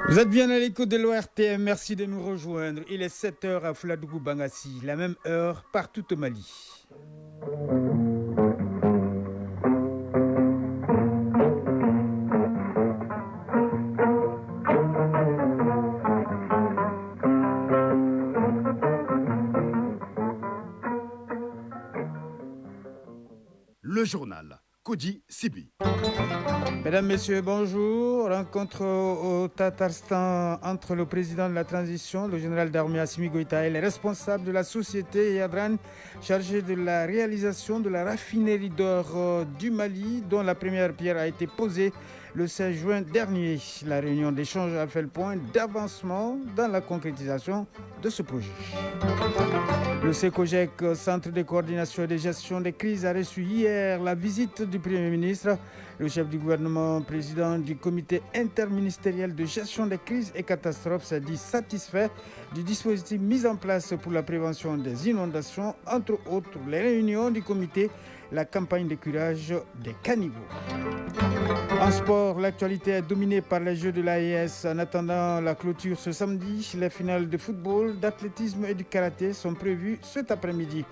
Vous êtes bien à l'écoute de l'ORTM, merci de nous rejoindre. Il est 7 heures à Fouladougu Bangassi, la même heure partout au Mali. Le journal Kodi Sibi. Mesdames, Messieurs, bonjour. Rencontre au Tatarstan entre le président de la transition, le général d'armée Assimi Goïta, et les responsables de la société Yadran, chargés de la réalisation de la raffinerie d'or du Mali, dont la première pierre a été posée le 16 juin dernier. La réunion d'échange a fait le point d'avancement dans la concrétisation de ce projet. Le SECOGEC, Centre de coordination et de gestion des crises, a reçu hier la visite du Premier ministre. Le chef du gouvernement, président du comité interministériel de gestion des crises et catastrophes, s'est dit satisfait du dispositif mis en place pour la prévention des inondations, entre autres les réunions du comité, la campagne de curage des caniveaux. En sport, l'actualité est dominée par les Jeux de l'AES. En attendant la clôture ce samedi, les finales de football, d'athlétisme et du karaté sont prévues cet après-midi.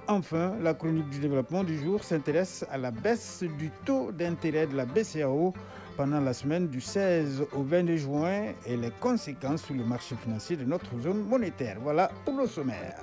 Enfin, la chronique du développement du jour s'intéresse à la baisse du taux d'intérêt de la BCEAO pendant la semaine du 16 au 22 juin et les conséquences sur le marché financier de notre zone monétaire. Voilà pour le sommaire.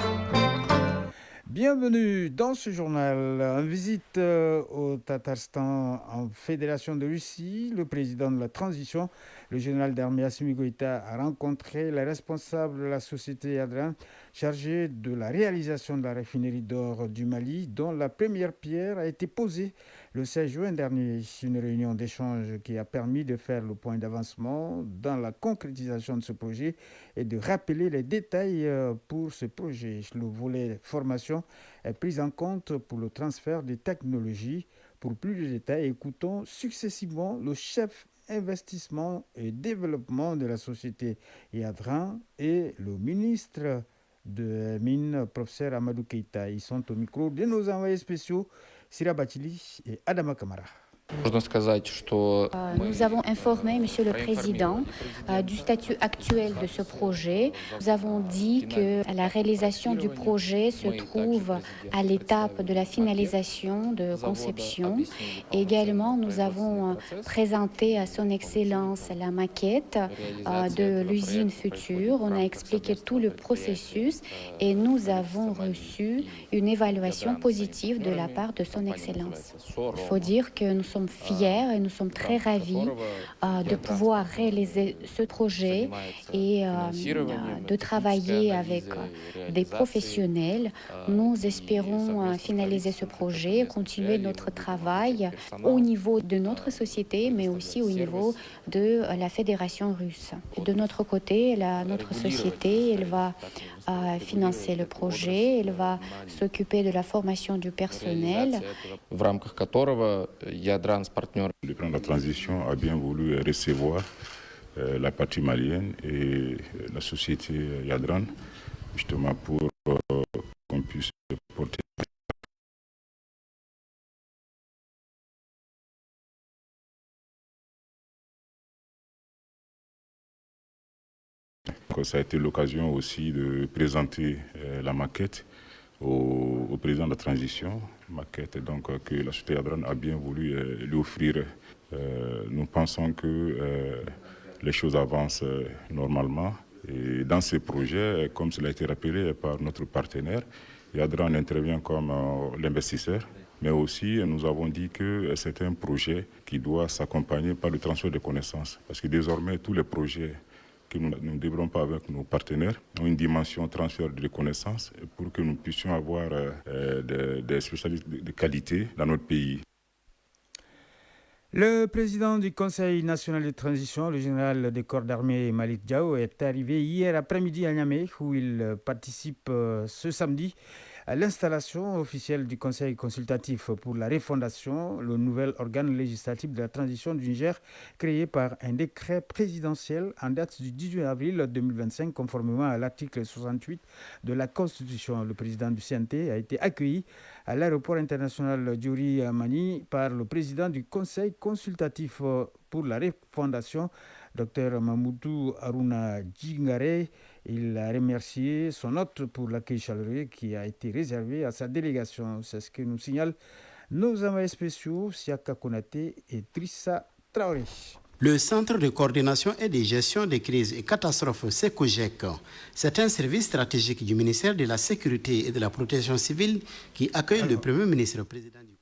Bienvenue dans ce journal. En visite au Tatarstan en Fédération de Russie, le président de la transition, le général d'armée Assimi Goïta, a rencontré les responsables de la société Yadran chargée de la réalisation de la raffinerie d'or du Mali, dont la première pierre a été posée le 16 juin dernier. Une réunion d'échange qui a permis de faire le point d'avancement dans la concrétisation de ce projet et de rappeler les détails pour ce projet. Le volet formation est prise en compte pour le transfert des technologies. Pour plus de détails, écoutons successivement le chef investissement et développement de la société Yadran et le ministre de Mines, professeur Amadou Keïta. Ils sont au micro de nos envoyés spéciaux, Sira Batili et Adama Kamara. Nous avons informé Monsieur le Président du statut actuel de ce projet. Nous avons dit que la réalisation du projet se trouve à l'étape de la finalisation de conception. Également, nous avons présenté à Son Excellence la maquette de l'usine future. On a expliqué tout le processus et nous avons reçu une évaluation positive de la part de Son Excellence. Il faut dire que nous sommes fiers et nous sommes très ravis de pouvoir réaliser ce projet et de travailler avec des professionnels. Nous espérons finaliser ce projet, continuer notre travail au niveau de notre société, mais aussi au niveau de la Fédération russe. De notre côté, notre société, elle va financer le projet, elle va s'occuper de la formation du personnel. Le plan de la transition a bien voulu recevoir la partie malienne et la société Yadran, justement pour qu'on puisse porter. Ça a été l'occasion aussi de présenter la maquette au président de la transition, maquette donc que la société Yadran a bien voulu lui offrir. Nous pensons que les choses avancent normalement. Et dans ces projets, comme cela a été rappelé par notre partenaire, Yadran intervient comme l'investisseur. Mais aussi, nous avons dit que c'est un projet qui doit s'accompagner par le transfert de connaissances. Parce que désormais, tous les projets que nous ne développons pas avec nos partenaires ont une dimension transfert de connaissances pour que nous puissions avoir des spécialistes de qualité dans notre pays. Le président du Conseil national de transition, le général des corps d'armée Malik Diao, est arrivé hier après-midi à Niamey où il participe ce samedi à l'installation officielle du Conseil consultatif pour la refondation, le nouvel organe législatif de la transition du Niger, créé par un décret présidentiel en date du 18 avril 2025, conformément à l'article 68 de la Constitution. Le président du CNT a été accueilli à l'aéroport international Djouri Mani par le président du Conseil consultatif pour la refondation, Dr Mamoudou Aruna Djingare. Il a remercié son hôte pour l'accueil chaleureux qui a été réservé à sa délégation. C'est ce que nous signalent nos envoyés spéciaux, Siaka Konaté et Trissa Traoré. Le Centre de coordination et de gestion des crises et catastrophes SECOGEC, c'est un service stratégique du ministère de la Sécurité et de la Protection civile qui accueille le Premier ministre président du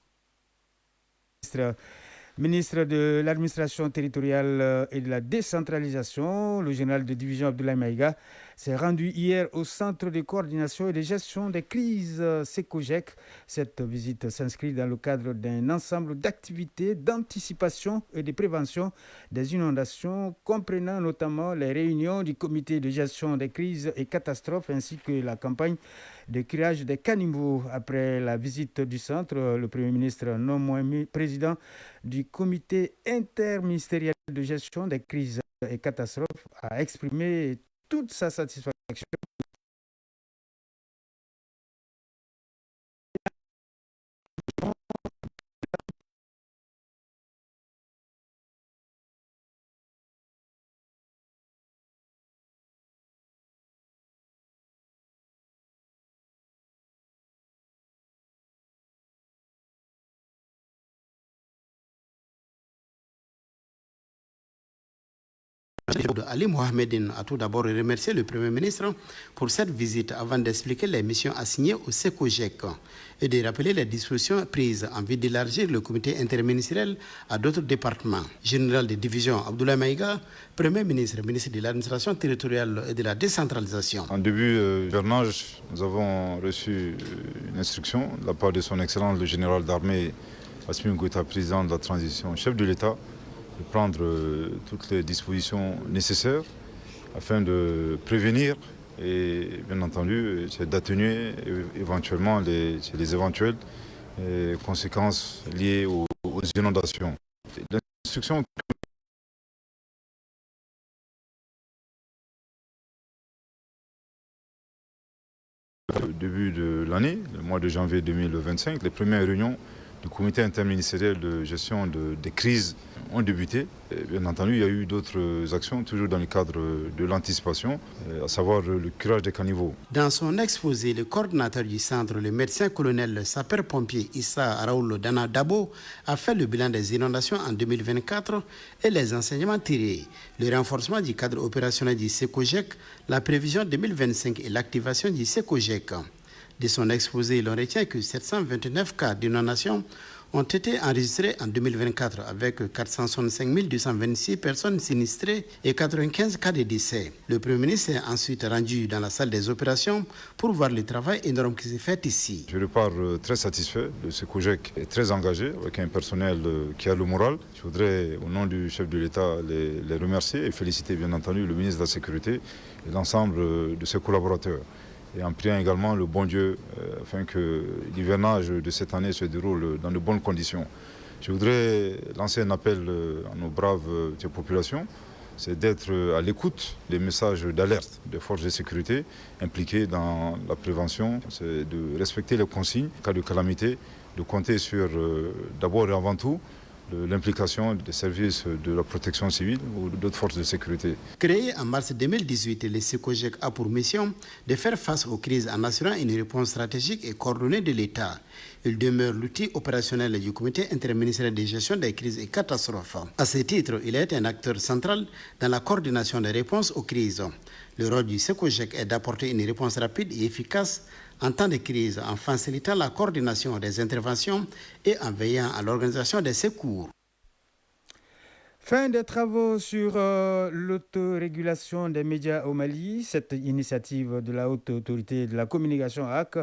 Ministre de l'administration territoriale et de la décentralisation, le général de division Abdoulaye Maïga s'est rendu hier au centre de coordination et de gestion des crises SECOGEC. Cette visite s'inscrit dans le cadre d'un ensemble d'activités d'anticipation et de prévention des inondations, comprenant notamment les réunions du comité de gestion des crises et catastrophes ainsi que la campagne de curage des caniveaux. Après la visite du centre, le Premier ministre, non moins président du comité interministériel de gestion des crises et catastrophes, a exprimé toute sa satisfaction Ali Mohamedine a tout d'abord remercié le Premier ministre pour cette visite avant d'expliquer les missions assignées au SECOGEC et de rappeler les dispositions prises en vue d'élargir le comité interministériel à d'autres départements. Général de division Abdoulaye Maïga, Premier ministre, ministre de l'administration territoriale et de la décentralisation. En début hivernage, nous avons reçu une instruction de la part de son Excellence le général d'armée Assimi Goïta, président de la transition, chef de l'État, de prendre toutes les dispositions nécessaires afin de prévenir et bien entendu d'atténuer éventuellement les éventuelles conséquences liées aux inondations. L'instruction au début de l'année, le mois de janvier 2025, les premières réunions du comité interministériel de gestion des crises ont débuté. Et bien entendu, il y a eu d'autres actions, toujours dans le cadre de l'anticipation, à savoir le curage des caniveaux. Dans son exposé, le coordinateur du centre, le médecin-colonel sapeur-pompier Issa Raoul Dana Dabo, a fait le bilan des inondations en 2024 et les enseignements tirés, le renforcement du cadre opérationnel du SECOGEC, la prévision 2025 et l'activation du SECOGEC. De son exposé, l'on retient que 729 cas d'inondation ont été enregistrés en 2024 avec 465 226 personnes sinistrées et 95 cas de décès. Le Premier ministre est ensuite rendu dans la salle des opérations pour voir le travail énorme qui s'est fait ici. Je repars très satisfait. Le SECOGEC est très engagé avec un personnel qui a le moral. Je voudrais, au nom du chef de l'État, les remercier et féliciter bien entendu le ministre de la Sécurité et l'ensemble de ses collaborateurs. Et en priant également le bon Dieu afin que l'hivernage de cette année se déroule dans de bonnes conditions. Je voudrais lancer un appel à nos braves populations, c'est d'être à l'écoute des messages d'alerte des forces de sécurité impliquées dans la prévention, c'est de respecter les consignes en cas de calamité, de compter sur d'abord et avant tout l'implication des services de la protection civile ou d'autres forces de sécurité. Créé en mars 2018, le SECOGEC a pour mission de faire face aux crises en assurant une réponse stratégique et coordonnée de l'État. Il demeure l'outil opérationnel du comité interministériel de gestion des crises et catastrophes. À ce titre, il est un acteur central dans la coordination des réponses aux crises. Le rôle du SECOGEC est d'apporter une réponse rapide et efficace en temps de crise, en facilitant la coordination des interventions et en veillant à l'organisation des secours. Fin des travaux sur l'autorégulation des médias au Mali. Cette initiative de la Haute Autorité de la Communication HAC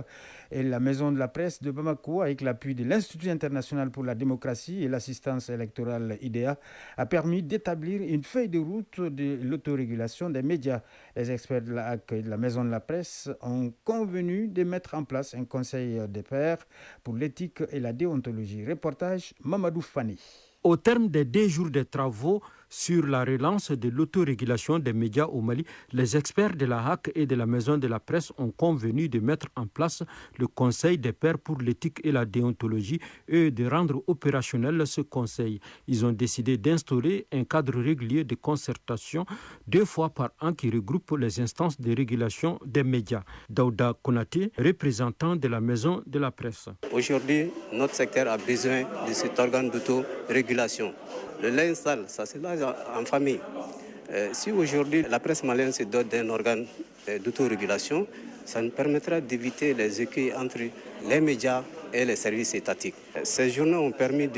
et la Maison de la Presse de Bamako, avec l'appui de l'Institut international pour la démocratie et l'assistance électorale IDEA, a permis d'établir une feuille de route de l'autorégulation des médias. Les experts de la HAC et de la Maison de la Presse ont convenu de mettre en place un conseil des pairs pour l'éthique et la déontologie. Reportage Mamadou Fani. Au terme des 2 jours de travaux, Sur la relance de l'autorégulation des médias au Mali, les experts de la HAC et de la Maison de la Presse ont convenu de mettre en place le Conseil des pairs pour l'éthique et la déontologie et de rendre opérationnel ce conseil. Ils ont décidé d'instaurer un cadre régulier de concertation 2 fois par an qui regroupe les instances de régulation des médias. Daouda Konaté, représentant de la Maison de la Presse. Aujourd'hui, notre secteur a besoin de cet organe d'autorégulation. Le linge sale, ça se lave en famille. Si aujourd'hui la presse malienne se dote d'un organe d'autorégulation, ça nous permettra d'éviter les écueils entre les médias et les services étatiques. Ces journées ont permis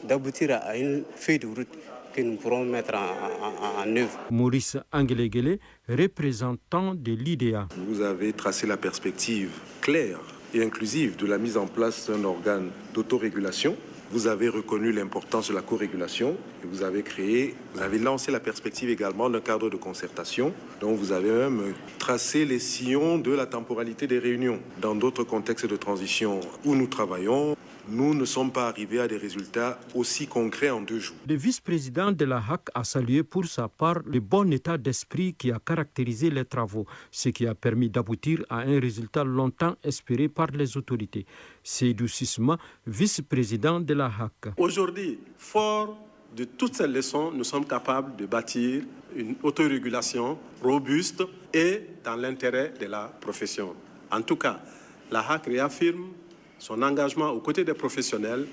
d'aboutir à une feuille de route que nous pourrons mettre en œuvre. Maurice Angelegele, représentant de l'IDEA. Vous avez tracé la perspective claire et inclusive de la mise en place d'un organe d'autorégulation. Vous avez reconnu l'importance de la co-régulation et vous avez lancé la perspective également d'un cadre de concertation dont vous avez même tracé les sillons de la temporalité des réunions. Dans d'autres contextes de transition où nous travaillons, nous ne sommes pas arrivés à des résultats aussi concrets en 2 jours. Le vice-président de la HAC a salué pour sa part le bon état d'esprit qui a caractérisé les travaux, ce qui a permis d'aboutir à un résultat longtemps espéré par les autorités. Seydou Sisma, vice-président de la HAC. Aujourd'hui, fort de toutes ces leçons, nous sommes capables de bâtir une autorégulation robuste et dans l'intérêt de la profession. En tout cas, la HAC réaffirme son engagement aux côtés des professionnels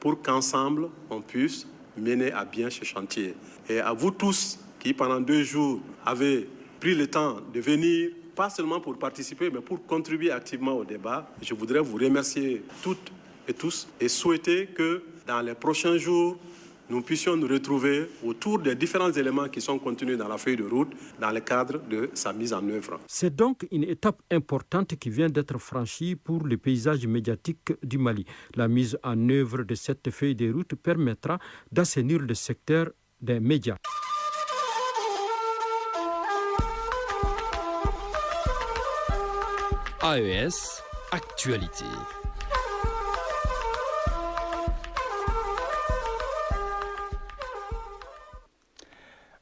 pour qu'ensemble, on puisse mener à bien ce chantier. Et à vous tous qui, pendant 2 jours, avez pris le temps de venir, pas seulement pour participer, mais pour contribuer activement au débat, je voudrais vous remercier toutes et tous et souhaiter que dans les prochains jours, nous puissions nous retrouver autour des différents éléments qui sont contenus dans la feuille de route dans le cadre de sa mise en œuvre. C'est donc une étape importante qui vient d'être franchie pour le paysage médiatique du Mali. La mise en œuvre de cette feuille de route permettra d'assainir le secteur des médias. AES, actualité.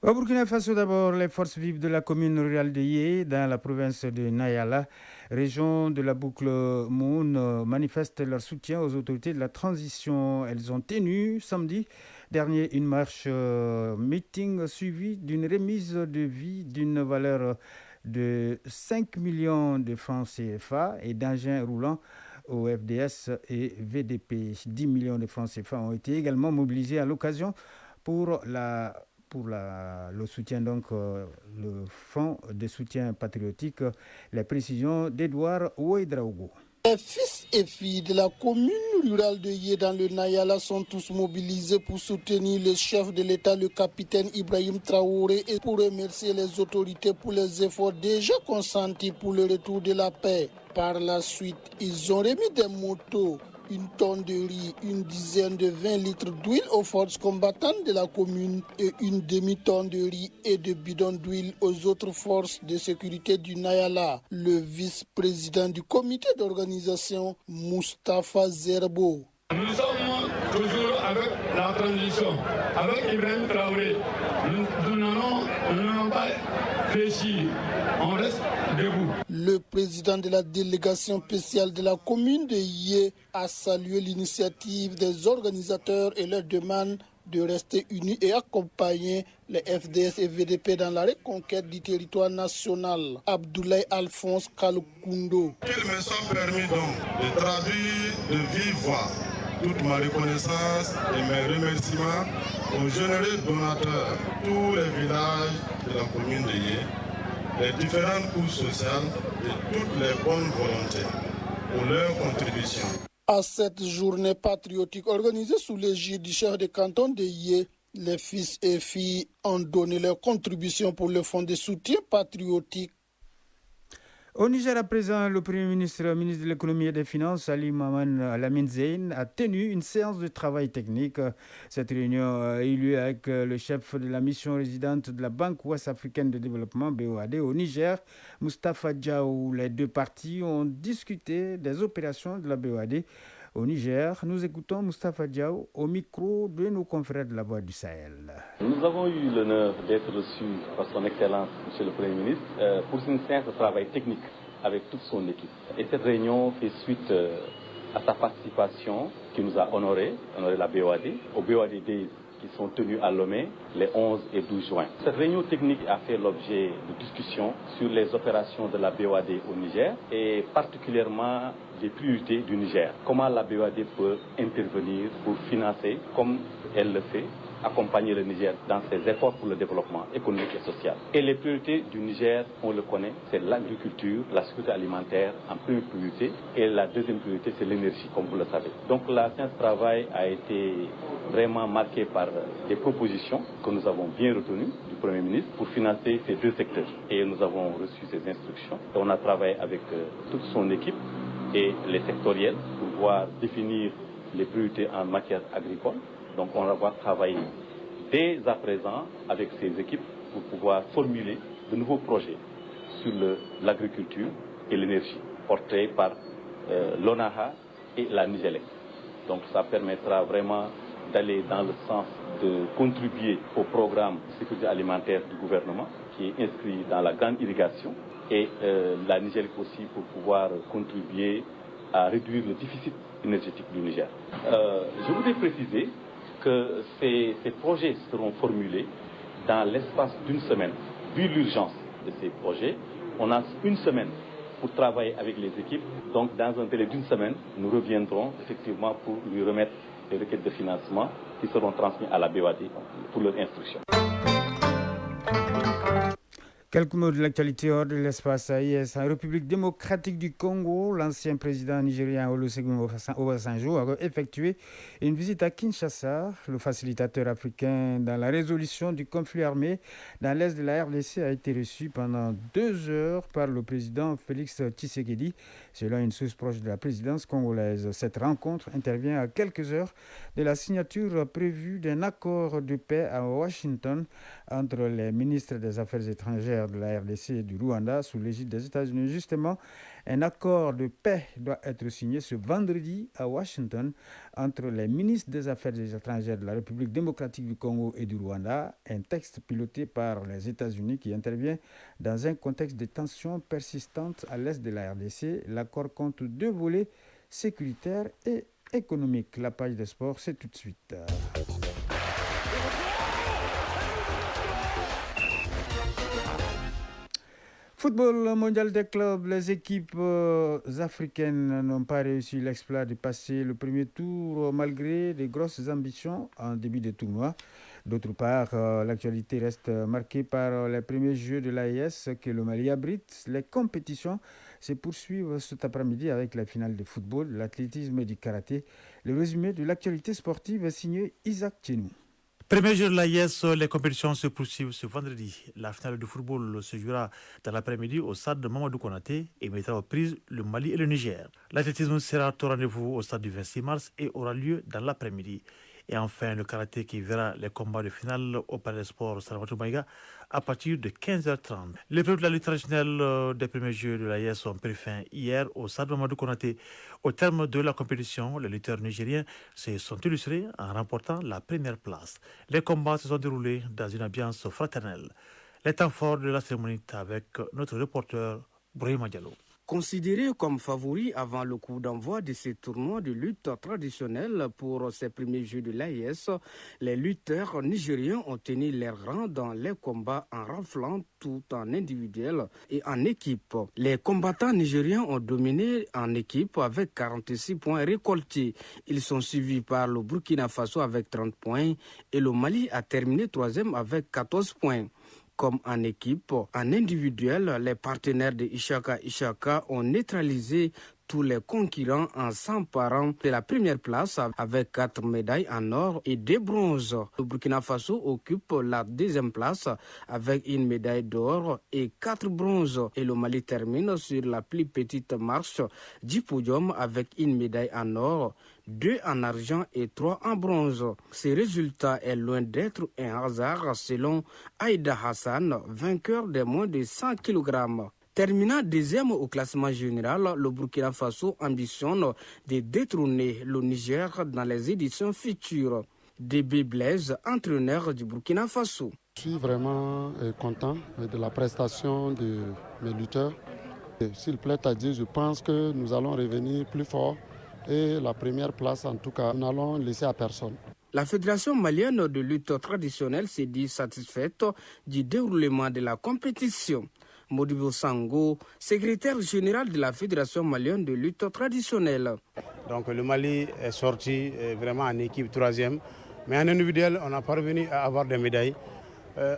Au Burkina Faso, d'abord, les forces vives de la commune rurale de Yé, dans la province de Nayala, région de la boucle Moune, manifestent leur soutien aux autorités de la transition. Elles ont tenu samedi dernier une marche meeting suivie d'une remise de vie d'une valeur de 5 millions de francs CFA et d'engins roulants au FDS et VDP. 10 millions de francs CFA ont été également mobilisés à l'occasion pour le soutien, donc le fonds de soutien patriotique. Les précisions d'Edouard Ouedraogo. Les fils et filles de la commune rurale de Yé dans le Nayala sont tous mobilisés pour soutenir le chef de l'État, le capitaine Ibrahim Traoré, et pour remercier les autorités pour les efforts déjà consentis pour le retour de la paix. Par la suite, ils ont remis des motos, 1 tonne de riz, une dizaine de 20 litres d'huile aux forces combattantes de la commune et une demi-tonne de riz et de bidons d'huile aux autres forces de sécurité du Nayala. Le vice-président du comité d'organisation, Moustapha Zerbo. Nous sommes toujours avec la transition, avec Ibrahim Traoré. Nous n'allons pas fléchir, on reste debout. Le président de la délégation spéciale de la commune de Yé a salué l'initiative des organisateurs et leur demande de rester unis et accompagner les FDS et VDP dans la reconquête du territoire national. Abdoulaye Alphonse Kalukundo. Qu'il me soit permis donc de traduire de vive voix toute ma reconnaissance et mes remerciements aux généreux donateurs, tous les villages de la commune de Yé, les différentes couches sociales et toutes les bonnes volontés pour leur contribution. À cette journée patriotique organisée sous l'égide du chef de canton de Yé, les fils et filles ont donné leur contribution pour le fonds de soutien patriotique. Au Niger, à présent, le Premier ministre, ministre de l'économie et des finances, Ali Maman Lamine Zeyn, a tenu une séance de travail technique. Cette réunion a eu lieu avec le chef de la mission résidente de la Banque ouest-africaine de développement, BOAD, au Niger, Moustapha Diaw. Les 2 parties ont discuté des opérations de la BOAD au Niger. Nous écoutons Moustapha Diaw au micro de nos confrères de la Voix du Sahel. Nous avons eu l'honneur d'être reçus par son Excellence, M. le Premier ministre, pour une séance de travail technique avec toute son équipe. Et cette réunion fait suite à sa participation qui nous a honoré la BOAD, au BOAD Days qui sont tenus à Lomé les 11 et 12 juin. Cette réunion technique a fait l'objet de discussions sur les opérations de la BOAD au Niger et particulièrement les priorités du Niger. Comment la BOAD peut intervenir pour financer, comme elle le fait, accompagner le Niger dans ses efforts pour le développement économique et social. Et les priorités du Niger, on le connaît, c'est l'agriculture, la sécurité alimentaire en première priorité, et la deuxième priorité, c'est l'énergie, comme vous le savez. Donc la séance de travail a été vraiment marquée par des propositions que nous avons bien retenues du Premier ministre pour financer ces deux secteurs. Et nous avons reçu ces instructions. Et on a travaillé avec toute son équipe et les sectoriels pour pouvoir définir les priorités en matière agricole. Donc on va travailler dès à présent avec ces équipes pour pouvoir formuler de nouveaux projets sur l'agriculture et l'énergie portés par l'ONAHA et la Nigélec. Donc ça permettra vraiment d'aller dans le sens de contribuer au programme de sécurité alimentaire du gouvernement qui est inscrit dans la grande irrigation et la Nigélec aussi pour pouvoir contribuer à réduire le déficit énergétique du Niger. Je voudrais préciser que ces projets seront formulés dans l'espace d'une semaine. Vu l'urgence de ces projets, on a une semaine pour travailler avec les équipes. Donc, dans un délai d'une semaine, nous reviendrons effectivement pour lui remettre les requêtes de financement qui seront transmises à la BOAD pour leur instruction. Quelques mots de l'actualité hors de l'espace AIS. En République démocratique du Congo, l'ancien président nigérien Olusegun Obasanjo a effectué une visite à Kinshasa. Le facilitateur africain dans la résolution du conflit armé dans l'est de la RDC a été reçu pendant 2 heures par le président Félix Tshisekedi, selon une source proche de la présidence congolaise. Cette rencontre intervient à quelques heures de la signature prévue d'un accord de paix à Washington entre les ministres des Affaires étrangères de la RDC et du Rwanda sous l'égide des États-Unis. Justement, un accord de paix doit être signé ce vendredi à Washington entre les ministres des Affaires étrangères de la République démocratique du Congo et du Rwanda, un texte piloté par les États-Unis qui intervient dans un contexte de tensions persistantes à l'est de la RDC. L'accord compte 2 volets, sécuritaires et économiques. La page des sports, c'est tout de suite. Football mondial des clubs, les équipes africaines n'ont pas réussi l'exploit de passer le premier tour malgré de grosses ambitions en début de tournoi. D'autre part, l'actualité reste marquée par les premiers jeux de l'AES que le Mali abrite. Les compétitions se poursuivent cet après-midi avec la finale de football, l'athlétisme et du karaté. Le résumé de l'actualité sportive est signé Isaac Tchenou. Premier jour de l'AIS, les compétitions se poursuivent ce vendredi. La finale de football se jouera dans l'après-midi au stade de Mamadou Konaté et mettra aux prises le Mali et le Niger. L'athlétisme sera au rendez-vous au stade du 26 mars et aura lieu dans l'après-midi. Et enfin, le karaté qui verra les combats de finale au Palais des Sports Salvatore Maïga à partir de 15h30. Les preuves de la lutte traditionnelle des premiers jeux de l'AIS ont pris fin hier au stade Mamadou Konaté. Au terme de la compétition, les lutteurs nigériens se sont illustrés en remportant la première place. Les combats se sont déroulés dans une ambiance fraternelle. Les temps forts de la cérémonie avec notre reporter Brahima Diallo. Considérés comme favoris avant le coup d'envoi de ces tournois de lutte traditionnelle pour ces premiers jeux de l'AIS, les lutteurs nigériens ont tenu leur rang dans les combats en raflant tout en individuel et en équipe. Les combattants nigériens ont dominé en équipe avec 46 points récoltés. Ils sont suivis par le Burkina Faso avec 30 points et le Mali a terminé 3e avec 14 points. Comme en équipe, en individuel, les partenaires de Ishaka ont neutralisé tous les concurrents en s'emparant de la première place avec 4 médailles en or et 2 bronzes. Le Burkina Faso occupe la 2e place avec 1 médaille d'or et 4 bronzes. Et le Mali termine sur la plus petite marche du podium avec 1 médaille en or, 2 en argent et 3 en bronze. Ce résultat est loin d'être un hasard selon Aïda Hassan, vainqueur des moins de 100 kg. Terminant deuxième au classement général, le Burkina Faso ambitionne de détrôner le Niger dans les éditions futures. DB Blaise, entraîneur du Burkina Faso. Je suis vraiment content de la prestation de mes lutteurs. S'il plaît à Dieu, je pense que nous allons revenir plus fort et la première place, en tout cas, nous n'allons laisser à personne. La Fédération malienne de lutte traditionnelle s'est dit satisfaite du déroulement de la compétition. Modibo Sango, secrétaire général de la Fédération malienne de lutte traditionnelle. Donc le Mali est sorti vraiment en équipe troisième, mais en individuel, on a parvenu à avoir des médailles.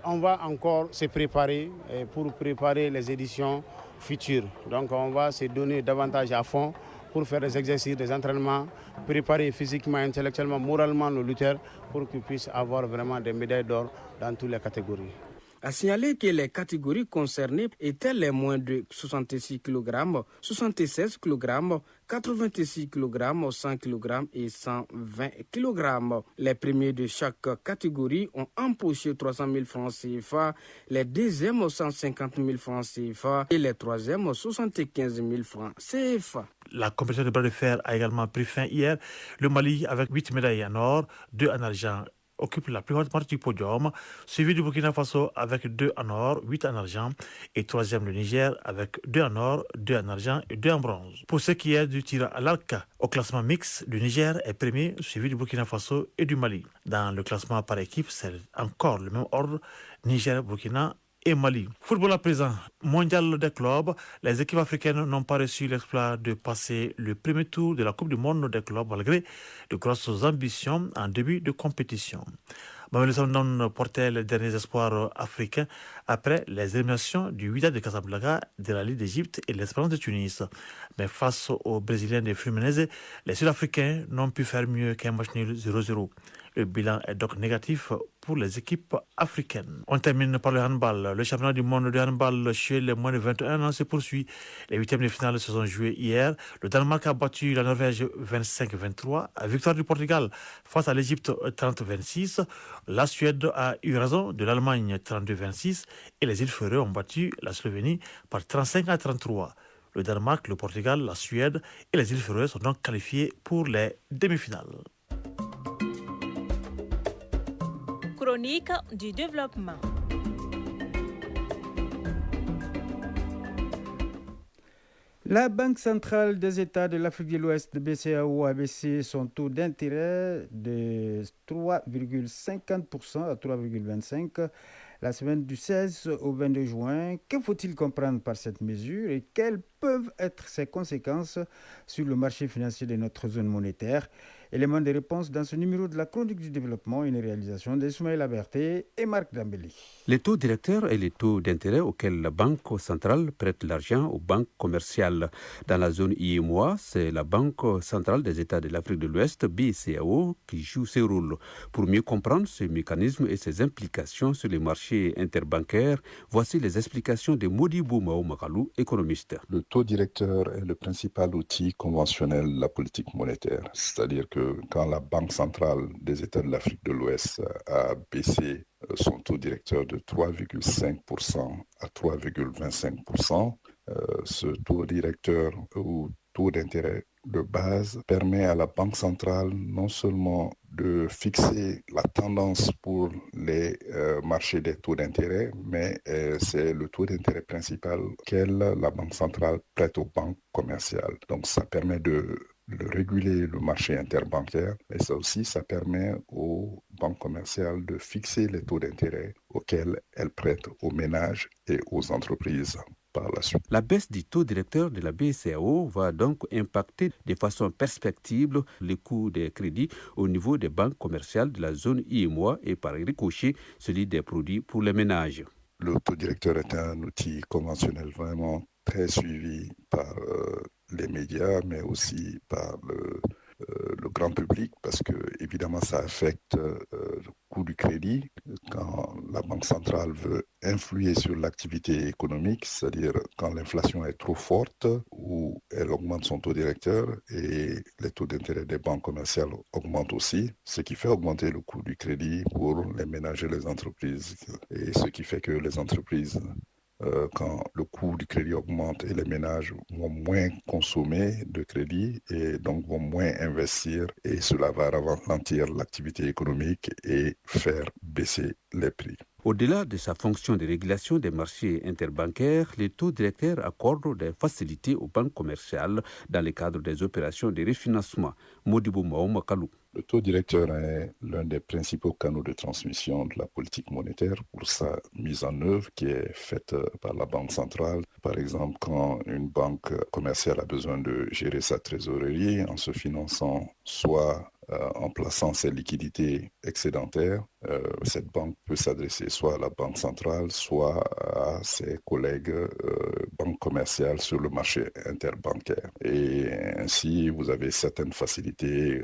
On va encore se préparer pour préparer les éditions futures. Donc on va se donner davantage à fond pour faire des exercices, des entraînements, préparer physiquement, intellectuellement, moralement nos lutteurs pour qu'ils puissent avoir vraiment des médailles d'or dans toutes les catégories. A signaler que les catégories concernées étaient les moins de 66 kg, 76 kg, 86 kg, 100 kg et 120 kg. Les premiers de chaque catégorie ont empoché 300 000 francs CFA, les deuxièmes 150 000 francs CFA et les troisièmes 75 000 francs CFA. La compétition de bras de fer a également pris fin hier. Le Mali, avec 8 médailles en or, 2 en argent, occupe la plus haute partie du podium, suivi du Burkina Faso avec 2 en or, 8 en argent, et troisième le Niger avec 2 en or, 2 en argent et 2 en bronze. Pour ce qui est du tir à l'arc, au classement mixte, le Niger est premier, suivi du Burkina Faso et du Mali. Dans le classement par équipe, c'est encore le même ordre, Niger, Burkina et Mali. Football à présent, mondial des clubs, les équipes africaines n'ont pas reçu l'exploit de passer le premier tour de la Coupe du monde des clubs malgré de grosses ambitions en début de compétition. Mamelou Samdon portait les derniers espoirs africains après les éliminations du Wydad de Casablanca, de la Ligue d'Égypte et l'Espérance de Tunis. Mais face aux Brésiliens de Fluminense, les Sud-Africains n'ont pu faire mieux qu'un match nul 0-0. Le bilan est donc négatif pour les équipes africaines. On termine par le handball. Le championnat du monde de handball chez les moins de 21 ans se poursuit. Les huitièmes de finale se sont joués hier. Le Danemark a battu la Norvège 25-23. Victoire du Portugal face à l'Égypte 30-26. La Suède a eu raison de l'Allemagne 32-26. Et les îles Féroé ont battu la Slovénie par 35-33. Le Danemark, le Portugal, la Suède et les îles Féroé sont donc qualifiés pour les demi-finales. Chronique du développement. La Banque centrale des États de l'Afrique de l'Ouest, BCAO, a baissé son taux d'intérêt de 3,50% à 3,25% la semaine du 16 au 22 juin. Que faut-il comprendre par cette mesure et quelles peuvent être ses conséquences sur le marché financier de notre zone monétaire? Élément de réponse dans ce numéro de la Chronique du développement, une réalisation d'Ismaël Berté et Marc Dambélé. Les taux directeurs et les taux d'intérêt auxquels la Banque centrale prête l'argent aux banques commerciales. Dans la zone IMOA, c'est la Banque centrale des États de l'Afrique de l'Ouest, BCAO, qui joue ce rôle. Pour mieux comprendre ce mécanisme et ses implications sur les marchés interbancaires, voici les explications de Modibo Mahamadou, économiste. Le taux directeur est le principal outil conventionnel de la politique monétaire, c'est-à-dire que quand la Banque centrale des États de l'Afrique de l'Ouest a baissé son taux directeur de 3,5% à 3,25%, ce taux directeur ou taux d'intérêt de base permet à la Banque centrale non seulement de fixer la tendance pour les marchés des taux d'intérêt, mais c'est le taux d'intérêt principal qu'elle, la Banque centrale, prête aux banques commerciales. Donc ça permet de réguler le marché interbancaire, mais ça aussi, ça permet aux banques commerciales de fixer les taux d'intérêt auxquels elles prêtent aux ménages et aux entreprises. Par la suite. La baisse du taux directeur de la BCAO va donc impacter de façon perspective les coûts des crédits au niveau des banques commerciales de la zone IMOA et par ricochet celui des produits pour les ménages. Le taux directeur est un outil conventionnel vraiment très suivi par les médias, mais aussi par le grand public, parce que évidemment ça affecte le coût du crédit. Quand la Banque centrale veut influer sur l'activité économique, c'est-à-dire quand l'inflation est trop forte ou elle augmente son taux directeur et les taux d'intérêt des banques commerciales augmentent aussi, ce qui fait augmenter le coût du crédit pour les ménages et les entreprises, et ce qui fait que les entreprises quand le coût du crédit augmente et les ménages vont moins consommer de crédit et donc vont moins investir, et cela va ralentir l'activité économique et faire baisser les prix. Au-delà de sa fonction de régulation des marchés interbancaires, les taux directeurs accordent des facilités aux banques commerciales dans le cadre des opérations de refinancement. Modibo Maoma Kalou. Le taux directeur est l'un des principaux canaux de transmission de la politique monétaire pour sa mise en œuvre qui est faite par la Banque centrale. Par exemple, quand une banque commerciale a besoin de gérer sa trésorerie en se finançant soit en plaçant ses liquidités excédentaires, cette banque peut s'adresser soit à la Banque centrale, soit à ses collègues banques commerciales sur le marché interbancaire. Et ainsi, vous avez certaines facilités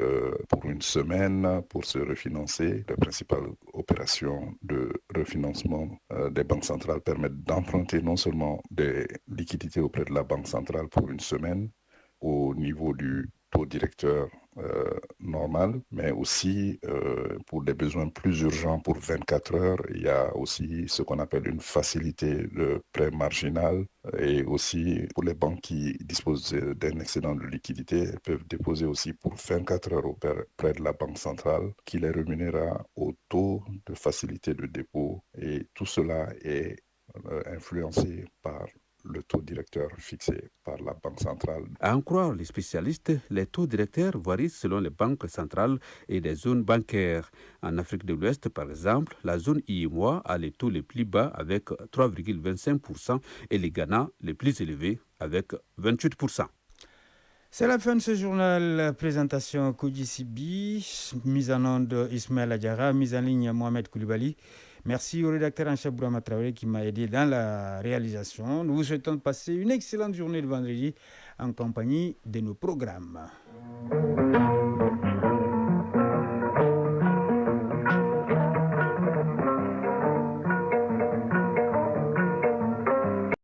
pour une semaine pour se refinancer. Les principales opérations de refinancement des banques centrales permettent d'emprunter non seulement des liquidités auprès de la Banque centrale pour une semaine au niveau du taux directeur normal, mais aussi pour des besoins plus urgents pour 24 heures, il y a aussi ce qu'on appelle une facilité de prêt marginal, et aussi pour les banques qui disposent d'un excédent de liquidité, elles peuvent déposer aussi pour 24 heures auprès de la Banque centrale qui les rémunérera au taux de facilité de dépôt, et tout cela est influencé par le taux directeur fixé par la Banque centrale. À en croire les spécialistes, les taux directeurs varient selon les banques centrales et les zones bancaires. En Afrique de l'Ouest, par exemple, la zone IMOA a les taux les plus bas avec 3,25% et les Ghana les plus élevés avec 28%. C'est la fin de ce journal. Présentation Koudji Sibi, mise en onde Ismaël Adjara, mise en ligne Mohamed Koulibaly. Merci au rédacteur en chef Bourama Traoré qui m'a aidé dans la réalisation. Nous vous souhaitons de passer une excellente journée de vendredi en compagnie de nos programmes.